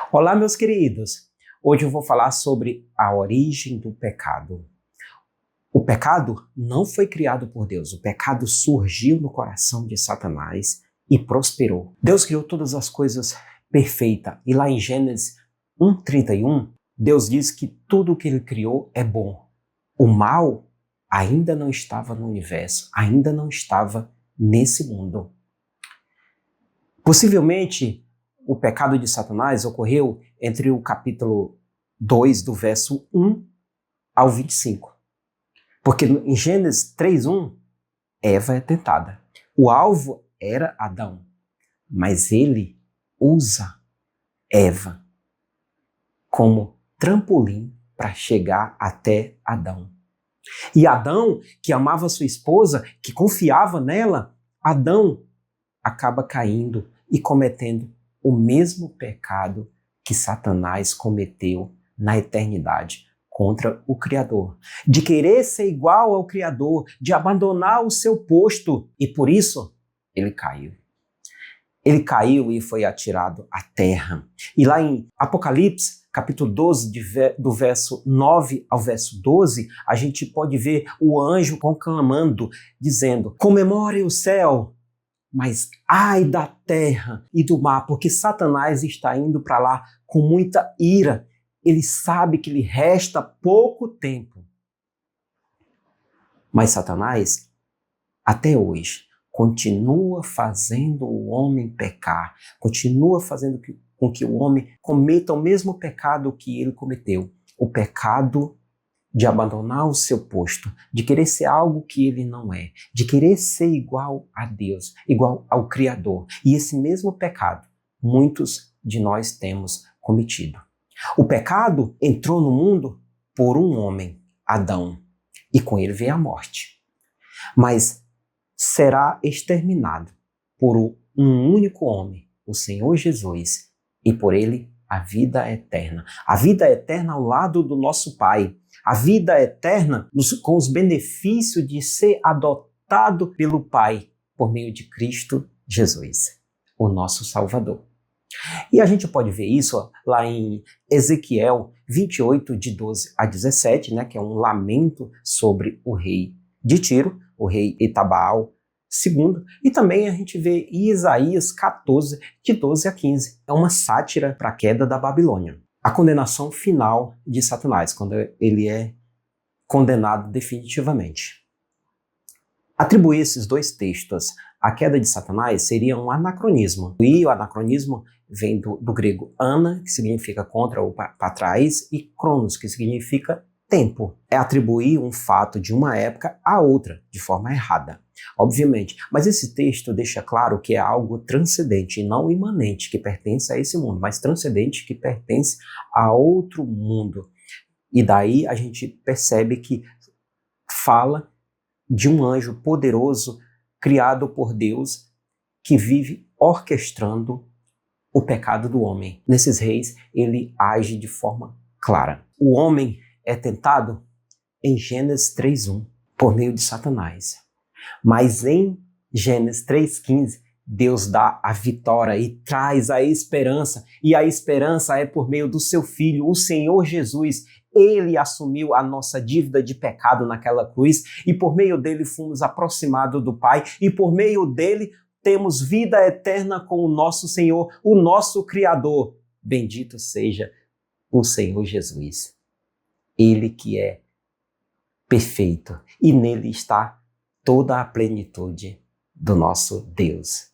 Olá, meus queridos! Hoje eu vou falar sobre a origem do pecado. O pecado não foi criado por Deus, o pecado surgiu no coração de Satanás e prosperou. Deus criou todas as coisas perfeitas e lá em Gênesis 1:31, Deus diz que tudo o que ele criou é bom. O mal ainda não estava no universo, ainda não estava nesse mundo. Possivelmente, o pecado de Satanás ocorreu entre o capítulo 2, do verso 1 ao 25. Porque em Gênesis 3:1, Eva é tentada. O alvo era Adão, mas ele usa Eva como trampolim para chegar até Adão. E Adão, que amava sua esposa, que confiava nela, Adão acaba caindo e cometendo o mesmo pecado que Satanás cometeu na eternidade contra o Criador. De querer ser igual ao Criador, de abandonar o seu posto. E por isso, ele caiu. Ele caiu e foi atirado à terra. E lá em Apocalipse, capítulo 12, do verso 9 ao verso 12, a gente pode ver o anjo conclamando, dizendo: comemore o céu, mas ai da terra e do mar, porque Satanás está indo para lá com muita ira. Ele sabe que lhe resta pouco tempo. Mas Satanás, até hoje, continua fazendo o homem pecar, continua fazendo com que o homem cometa o mesmo pecado que ele cometeu, o pecado de abandonar o seu posto, de querer ser algo que ele não é, de querer ser igual a Deus, igual ao Criador. E esse mesmo pecado, muitos de nós temos cometido. O pecado entrou no mundo por um homem, Adão, e com ele veio a morte. Mas será exterminado por um único homem, o Senhor Jesus, e por ele a vida eterna. A vida eterna ao lado do nosso Pai. A vida eterna com os benefícios de ser adotado pelo Pai por meio de Cristo Jesus, o nosso Salvador. E a gente pode ver isso lá em Ezequiel 28, de 12 a 17, que é um lamento sobre o rei de Tiro, o rei Etabaal II, e também a gente vê em Isaías 14, de 12 a 15. É uma sátira para a queda da Babilônia. A condenação final de Satanás, quando ele é condenado definitivamente. Atribuir esses dois textos à queda de Satanás seria um anacronismo. E o anacronismo vem do grego ana, que significa contra ou para trás, e cronos, que significa tempo. É atribuir um fato de uma época a outra, de forma errada, obviamente. Mas esse texto deixa claro que é algo transcendente e não imanente, que pertence a esse mundo, mas transcendente, que pertence a outro mundo. E daí a gente percebe que fala de um anjo poderoso, criado por Deus, que vive orquestrando o pecado do homem. Nesses reis, ele age de forma clara. O homem é tentado em Gênesis 3:1, por meio de Satanás. Mas em Gênesis 3:15, Deus dá a vitória e traz a esperança. E a esperança é por meio do seu Filho, o Senhor Jesus. Ele assumiu a nossa dívida de pecado naquela cruz e por meio dele fomos aproximados do Pai e por meio dele temos vida eterna com o nosso Senhor, o nosso Criador. Bendito seja o Senhor Jesus. Ele que é perfeito e nele está toda a plenitude do nosso Deus.